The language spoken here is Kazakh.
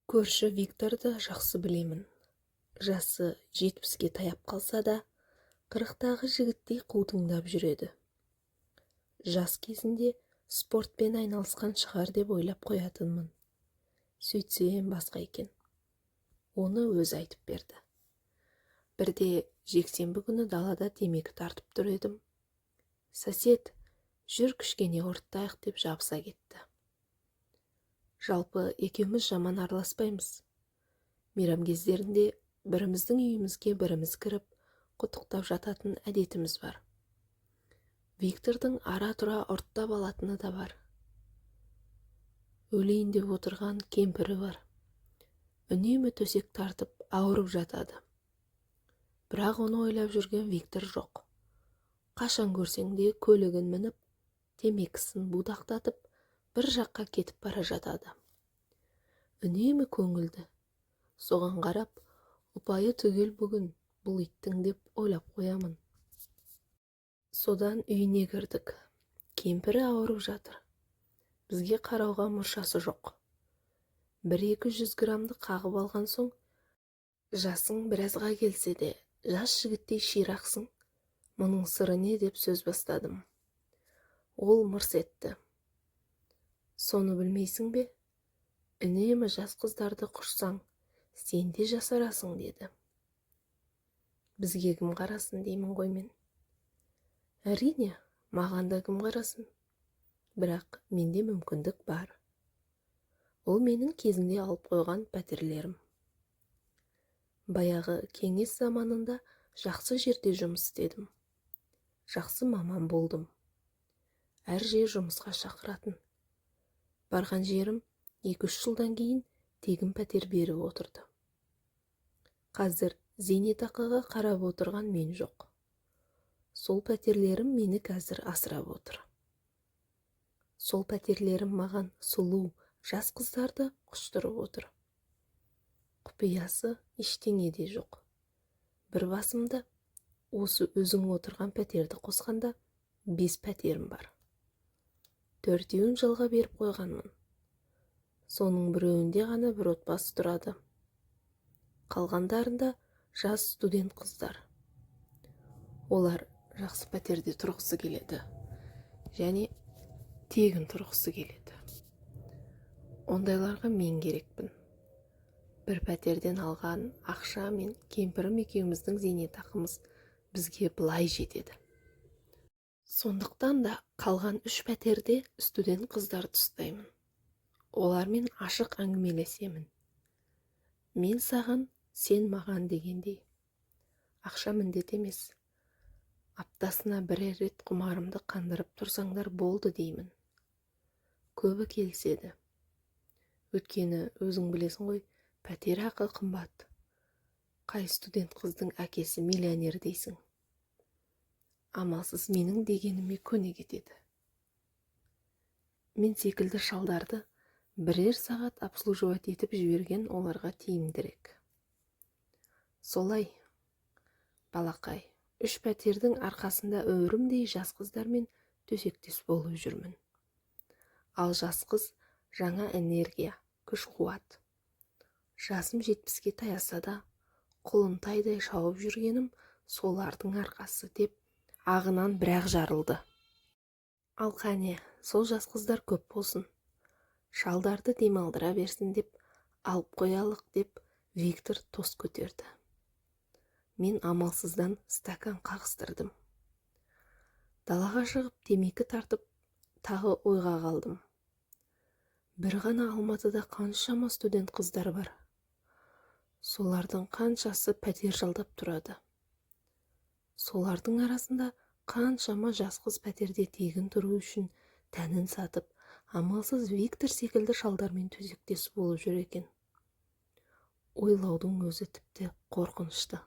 Көрші Викторды жақсы білемін. Жасы 70-ке таяп қалса да, 40-тағы жігіттей қутыңдап жүреді. Жас кезінде спортпен айналысқан шығар деп ойлап қоятынмын. Сөйтсем басқа екен. Оны өзі айтып берді. Бірде жексенбі күні далада темекі тартып тұр едім. Сосед, жүр кішкене ұрттайық деп жабыса кетті. Жалпы екеуміз жаман араласпаймыз. Мейрам кездерінде біріміздің үйімізге біріміз кіріп, құттықтап жататын әдетіміз бар. Виктордың ара-тұра ұрттап алатыны да бар. Өлейін деп отырған кемпірі бар. Үнемі төсек тартып ауырып жатады. Бірақ оны ойлап жүрген Виктор жоқ. Қашан көрсең де көлігін мініп, темекісін будақтатып, бір жаққа кетіп бара жатады. Үнемі көңілді. Соған қарап, ұпайы түгел бүгін бұл иттің деп ойлап қоямын. Содан үйіне кірдік. Кемпірі ауырып жатыр. Бізге қарауға мұршасы жоқ. 1-200 грамды қағып алған соң, жасың біразға келсе де, жас жігіттей ширақсың. Мұның сыры не деп сөз бастадым. Ол мырс етті. Соны білмейсің бе? Үнемі жас қыздарды құшсаң, сен де жасарасың деді. Бізге кім қарасын деймін ғой мен. Әрине, маған да кім қарасын. Бірақ менде мүмкіндік бар. Ол менің кезінде алып қойған пәтерлерім. Баяғы кеңес заманында жақсы жерде жұмыс істедім. Жақсы маман болдым. Әр жер жұмысқа шақыратын. Барған жерім 2-3 жылдан кейін тегін пәтер беріп отырды. Қазір зейнетақыға қарап отырған мен жоқ. Сол пәтерлерім мені қазір асырап отыр. Сол пәтерлерім маған сұлу, жас қыздарды құштырып отыр. Құпиясы ештеңе де жоқ. Бір басымда осы өзің отырған пәтерді қосқанда 5 пәтерім бар. 4-еуін жалға беріп қойғанмын. Соның біреуінде ғана бір отбасы тұрады. Қалғандарында жас студент қыздар. Олар жақсы пәтерде тұрғысы келеді. Және тегін тұрғысы келеді. Ондайларға мен керекпін. Бір пәтерден алған ақша мен кемпірім екеуміздің зейнетақымыз бізге былай жетеді. Сондықтан да қалған 3 пәтерде студент қыздарды ұстаймын. Олармен ашық әңгімелесемін. Мен саған, сен маған дегендей. Ақша міндет емес. Аптасына 1 рет құмарымды қандырып тұрсаңдар болды деймін. Көбі келіседі. Өйткені өзің білесің ғой, пәтер ақы қымбат. Қай студент қыздың әкесі миллионер дейсің. Амалсыз менің дегеніме көне кетеді. Мен секілді шалдарды бірер сағат обслуживать етіп жіберген оларға тиімдірек. Солай, балақай, 3 пәтердің арқасында өмірімдей жас қыздармен төсектес болып жүрмін. Ал жас қыз жаңа энергия, күш-қуат. Жасым 70-ке таяса да, құлын тайдай шауып жүргенім солардың арқасы деп ағынан бірақ жарылды. Ал қане, сол жас қыздар көп болсын. Шалдарды демалдыра берсін деп, алып қоялық деп Виктор тост көтерді. Мен амалсыздан стакан қағыстырдым. Далаға шығып темекі тартып, тағы ойға қалдым. Бір ғана Алматыда қаншама студент қыздар бар. Солардың қаншасы пәтер жалдап тұрады. Солардың арасында қаншама жас қыз пәтерде тегін тұру үшін тәнін сатып, амалсыз Виктор секілді шалдармен төсектес болып жүр екен. Ойлаудың өзі тіпті қорқынышты.